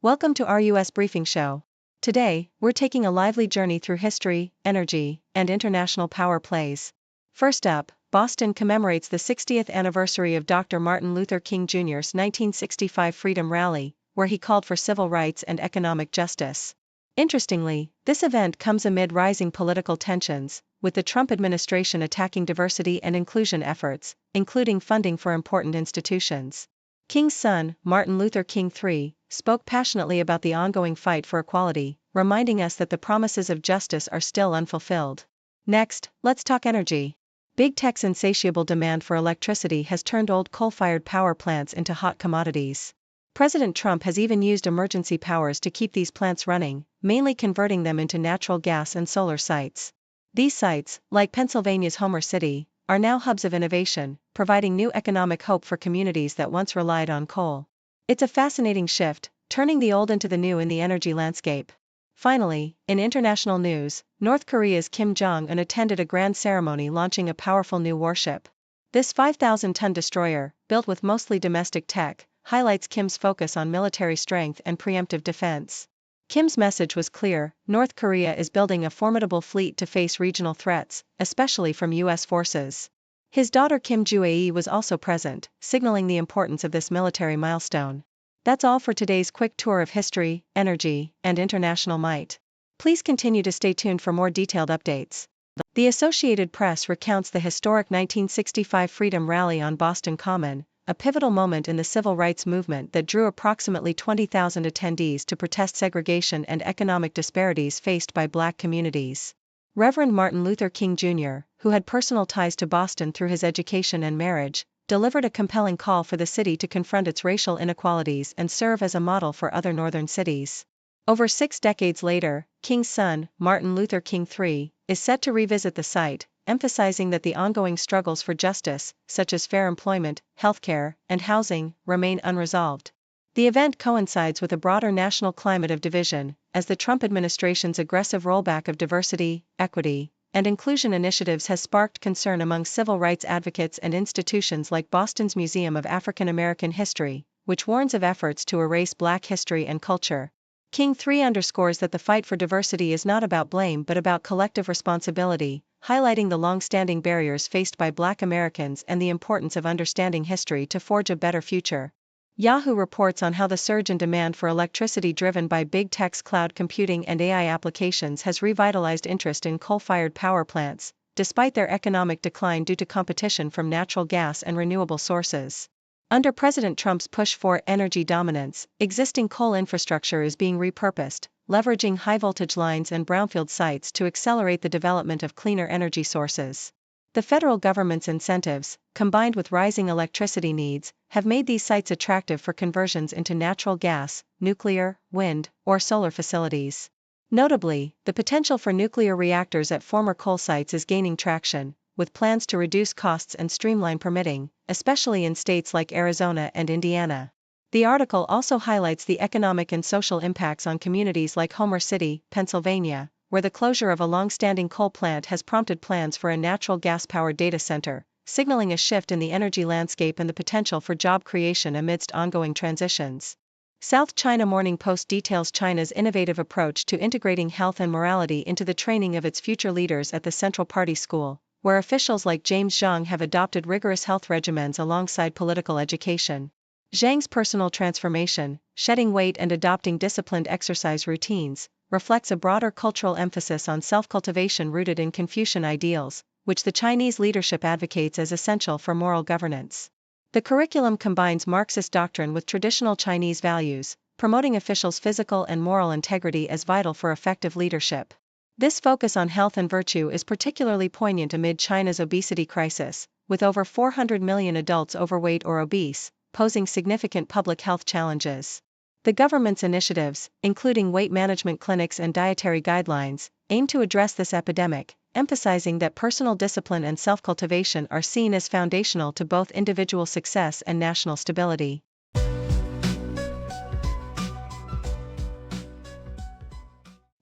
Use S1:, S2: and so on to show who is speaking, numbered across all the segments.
S1: Welcome to our US Briefing Show. Today, we're taking a lively journey through history, energy, and international power plays. First up, Boston commemorates the 60th anniversary of Dr. Martin Luther King Jr.'s 1965 Freedom Rally, where he called for civil rights and economic justice. Interestingly, this event comes amid rising political tensions, with the Trump administration attacking diversity and inclusion efforts, including funding for important institutions. King's son, Martin Luther King III, spoke passionately about the ongoing fight for equality, reminding us that the promises of justice are still unfulfilled. Next, let's talk energy. Big tech's insatiable demand for electricity has turned old coal-fired power plants into hot commodities. President Trump has even used emergency powers to keep these plants running, mainly converting them into natural gas and solar sites. These sites, like Pennsylvania's Homer City, are now hubs of innovation, providing new economic hope for communities that once relied on coal. It's a fascinating shift, turning the old into the new in the energy landscape. Finally, in international news, North Korea's Kim Jong-un attended a grand ceremony launching a powerful new warship. This 5,000-ton destroyer, built with mostly domestic tech, highlights Kim's focus on military strength and preemptive defense. Kim's message was clear: North Korea is building a formidable fleet to face regional threats, especially from U.S. forces. His daughter Kim Joo-ae was also present, signaling the importance of this military milestone. That's all for today's quick tour of history, energy, and international might. Please continue to stay tuned for more detailed updates. The Associated Press recounts the historic 1965 Freedom Rally on Boston Common, a pivotal moment in the civil rights movement that drew approximately 20,000 attendees to protest segregation and economic disparities faced by Black communities. Reverend Martin Luther King Jr., who had personal ties to Boston through his education and marriage, delivered a compelling call for the city to confront its racial inequalities and serve as a model for other northern cities. Over 6 decades later, King's son, Martin Luther King III, is set to revisit the site, emphasizing that the ongoing struggles for justice, such as fair employment, healthcare, and housing, remain unresolved. The event coincides with a broader national climate of division, as the Trump administration's aggressive rollback of diversity, equity, and inclusion initiatives has sparked concern among civil rights advocates and institutions like Boston's Museum of African American History, which warns of efforts to erase Black history and culture. King III underscores that the fight for diversity is not about blame but about collective responsibility, highlighting the long-standing barriers faced by Black Americans and the importance of understanding history to forge a better future. Yahoo reports on how the surge in demand for electricity driven by big tech's cloud computing and AI applications has revitalized interest in coal-fired power plants, despite their economic decline due to competition from natural gas and renewable sources. Under President Trump's push for energy dominance, existing coal infrastructure is being repurposed, leveraging high-voltage lines and brownfield sites to accelerate the development of cleaner energy sources. The federal government's incentives, combined with rising electricity needs, have made these sites attractive for conversions into natural gas, nuclear, wind, or solar facilities. Notably, the potential for nuclear reactors at former coal sites is gaining traction, with plans to reduce costs and streamline permitting, especially in states like Arizona and Indiana. The article also highlights the economic and social impacts on communities like Homer City, Pennsylvania, where the closure of a long-standing coal plant has prompted plans for a natural gas-powered data center, signaling a shift in the energy landscape and the potential for job creation amidst ongoing transitions. South China Morning Post details China's innovative approach to integrating health and morality into the training of its future leaders at the Central Party School, where officials like James Zhang have adopted rigorous health regimens alongside political education. Zhang's personal transformation, shedding weight and adopting disciplined exercise routines, reflects a broader cultural emphasis on self-cultivation rooted in Confucian ideals, which the Chinese leadership advocates as essential for moral governance. The curriculum combines Marxist doctrine with traditional Chinese values, promoting officials' physical and moral integrity as vital for effective leadership. This focus on health and virtue is particularly poignant amid China's obesity crisis, with over 400 million adults overweight or obese, posing significant public health challenges. The government's initiatives, including weight management clinics and dietary guidelines, aim to address this epidemic, emphasizing that personal discipline and self-cultivation are seen as foundational to both individual success and national stability.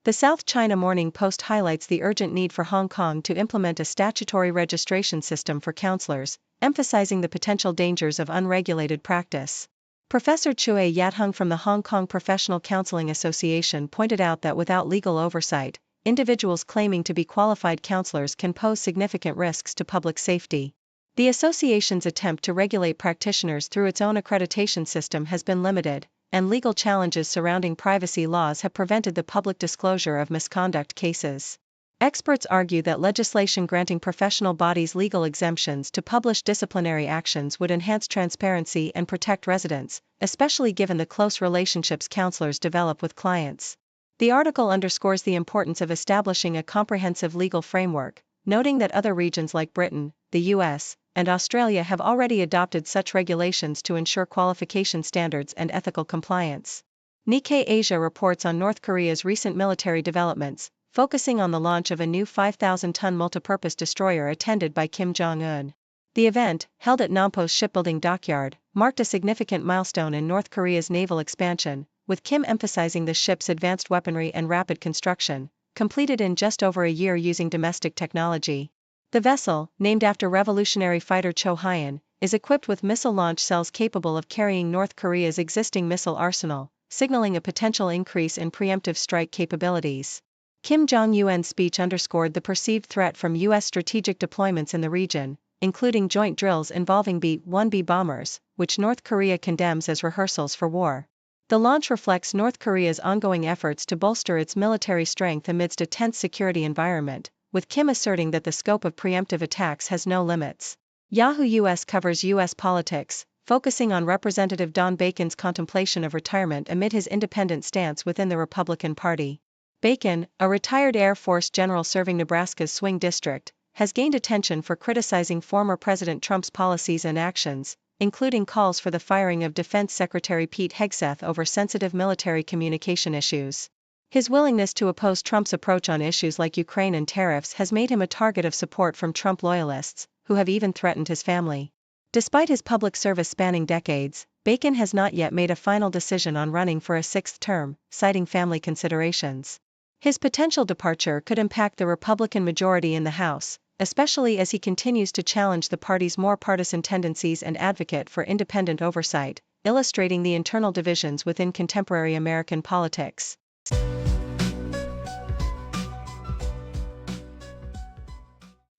S1: The South China Morning Post highlights the urgent need for Hong Kong to implement a statutory registration system for counselors, emphasizing the potential dangers of unregulated practice. Professor Chue Yathung from the Hong Kong Professional Counseling Association pointed out that without legal oversight, individuals claiming to be qualified counselors can pose significant risks to public safety. The association's attempt to regulate practitioners through its own accreditation system has been limited, and legal challenges surrounding privacy laws have prevented the public disclosure of misconduct cases. Experts argue that legislation granting professional bodies legal exemptions to publish disciplinary actions would enhance transparency and protect residents, especially given the close relationships counselors develop with clients. The article underscores the importance of establishing a comprehensive legal framework, noting that other regions like Britain, the US, and Australia have already adopted such regulations to ensure qualification standards and ethical compliance. Nikkei Asia reports on North Korea's recent military developments, focusing on the launch of a new 5,000-ton multipurpose destroyer attended by Kim Jong-un. The event, held at Nampo's shipbuilding dockyard, marked a significant milestone in North Korea's naval expansion, with Kim emphasizing the ship's advanced weaponry and rapid construction, completed in just over a year using domestic technology. The vessel, named after revolutionary fighter Cho Hyun, is equipped with missile launch cells capable of carrying North Korea's existing missile arsenal, signaling a potential increase in preemptive strike capabilities. Kim Jong-un's speech underscored the perceived threat from U.S. strategic deployments in the region, including joint drills involving B-1B bombers, which North Korea condemns as rehearsals for war. The launch reflects North Korea's ongoing efforts to bolster its military strength amidst a tense security environment, with Kim asserting that the scope of preemptive attacks has no limits. Yahoo US covers U.S. politics, focusing on Representative Don Bacon's contemplation of retirement amid his independent stance within the Republican Party. Bacon, a retired Air Force general serving Nebraska's swing district, has gained attention for criticizing former President Trump's policies and actions, including calls for the firing of Defense Secretary Pete Hegseth over sensitive military communication issues. His willingness to oppose Trump's approach on issues like Ukraine and tariffs has made him a target of support from Trump loyalists, who have even threatened his family. Despite his public service spanning decades, Bacon has not yet made a final decision on running for a sixth term, citing family considerations. His potential departure could impact the Republican majority in the House, especially as he continues to challenge the party's more partisan tendencies and advocate for independent oversight, illustrating the internal divisions within contemporary American politics.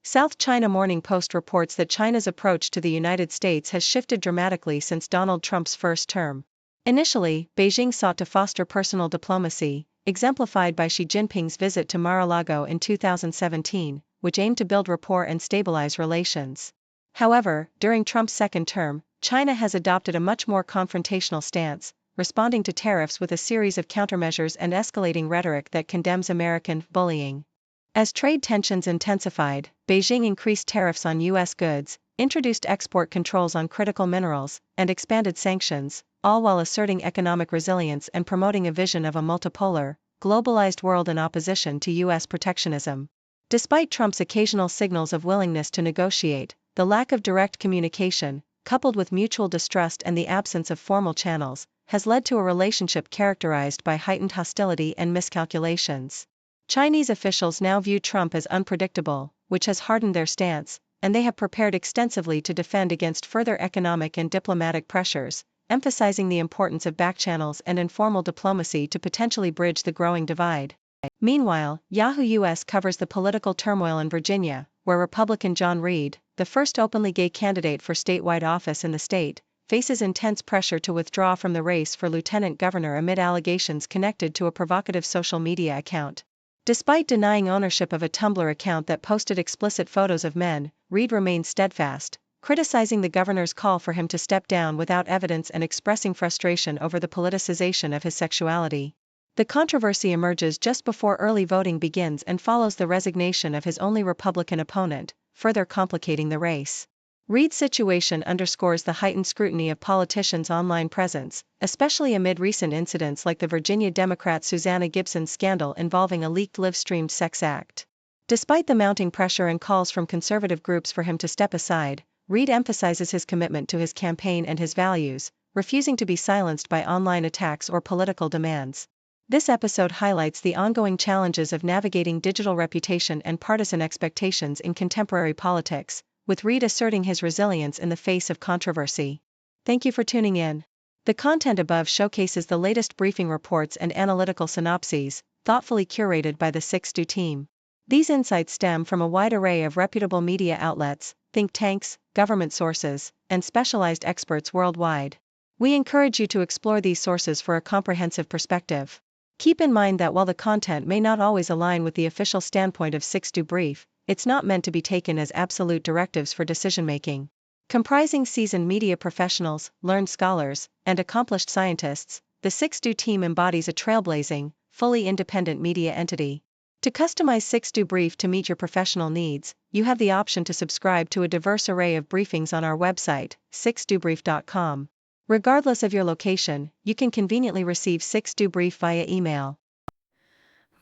S1: South China Morning Post reports that China's approach to the United States has shifted dramatically since Donald Trump's first term. Initially, Beijing sought to foster personal diplomacy, exemplified by Xi Jinping's visit to Mar-a-Lago in 2017, which aimed to build rapport and stabilize relations. However, during Trump's second term, China has adopted a much more confrontational stance, responding to tariffs with a series of countermeasures and escalating rhetoric that condemns American bullying. As trade tensions intensified, Beijing increased tariffs on U.S. goods, introduced export controls on critical minerals, and expanded sanctions, all while asserting economic resilience and promoting a vision of a multipolar, globalized world in opposition to U.S. protectionism. Despite Trump's occasional signals of willingness to negotiate, the lack of direct communication, coupled with mutual distrust and the absence of formal channels, has led to a relationship characterized by heightened hostility and miscalculations. Chinese officials now view Trump as unpredictable, which has hardened their stance, and they have prepared extensively to defend against further economic and diplomatic pressures, emphasizing the importance of backchannels and informal diplomacy to potentially bridge the growing divide. Meanwhile, Yahoo US covers the political turmoil in Virginia, where Republican John Reed, the first openly gay candidate for statewide office in the state, faces intense pressure to withdraw from the race for lieutenant governor amid allegations connected to a provocative social media account. Despite denying ownership of a Tumblr account that posted explicit photos of men, Reed remains steadfast, criticizing the governor's call for him to step down without evidence and expressing frustration over the politicization of his sexuality. The controversy emerges just before early voting begins and follows the resignation of his only Republican opponent, further complicating the race. Reed's situation underscores the heightened scrutiny of politicians' online presence, especially amid recent incidents like the Virginia Democrat Susanna Gibson's scandal involving a leaked live-streamed sex act. Despite the mounting pressure and calls from conservative groups for him to step aside, Reed emphasizes his commitment to his campaign and his values, refusing to be silenced by online attacks or political demands. This episode highlights the ongoing challenges of navigating digital reputation and partisan expectations in contemporary politics, with Reed asserting his resilience in the face of controversy. Thank you for tuning in. The content above showcases the latest briefing reports and analytical synopses, thoughtfully curated by the 6Do team. These insights stem from a wide array of reputable media outlets, think tanks, government sources, and specialized experts worldwide. We encourage you to explore these sources for a comprehensive perspective. Keep in mind that while the content may not always align with the official standpoint of 6Do Brief, it's not meant to be taken as absolute directives for decision-making. Comprising seasoned media professionals, learned scholars, and accomplished scientists, the 6Do team embodies a trailblazing, fully independent media entity. To customize 6Do Brief to meet your professional needs, you have the option to subscribe to a diverse array of briefings on our website, 6dobrief.com. Regardless of your location, you can conveniently receive 6Do Brief via email.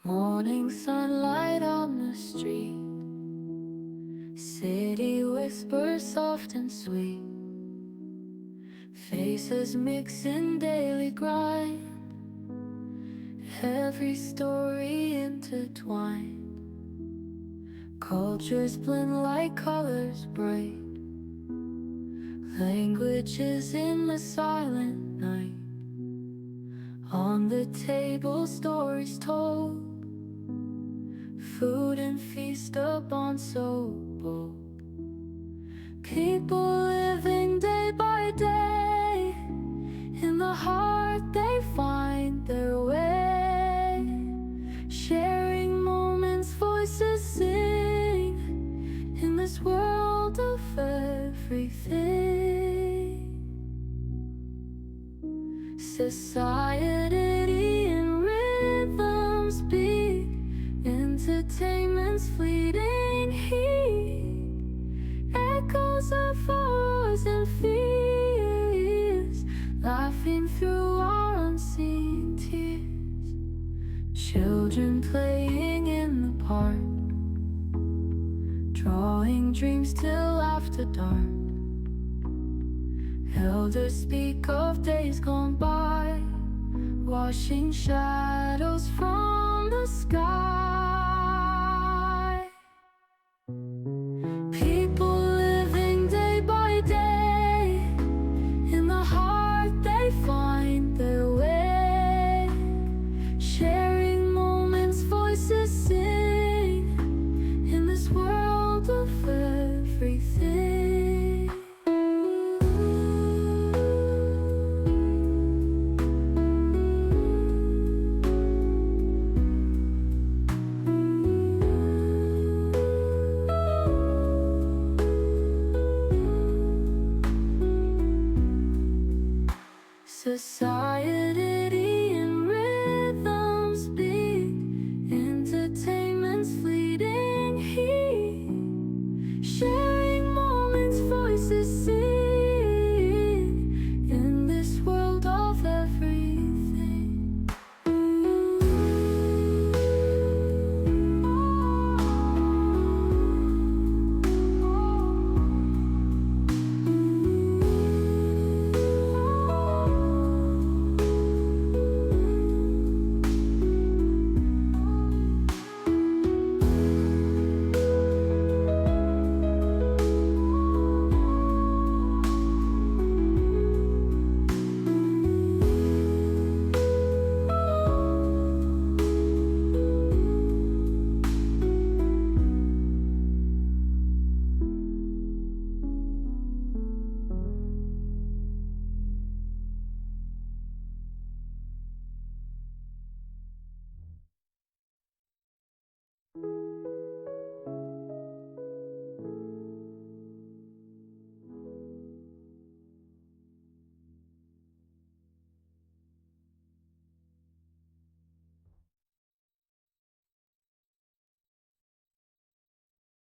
S2: Morning sunlight on the street, city whispers soft and sweet, faces mix in daily grind, every story intertwined, cultures blend like colors bright, languages in the silent night, on the table stories told, food and feast upon so bold, people living day by day, in the heart they find their way, sharing moments, voices sing, in this world of everything. Society and rhythms beat, entertainment's fleeting heat, echoes of wars and fears, laughing through our unseen tears, children playing in the park, drawing dreams till after dark, elders speak of days gone by, washing shadows from the sky. People living day by day, in the heart they find their way, sharing moments, voices sing, in this world of everything. Society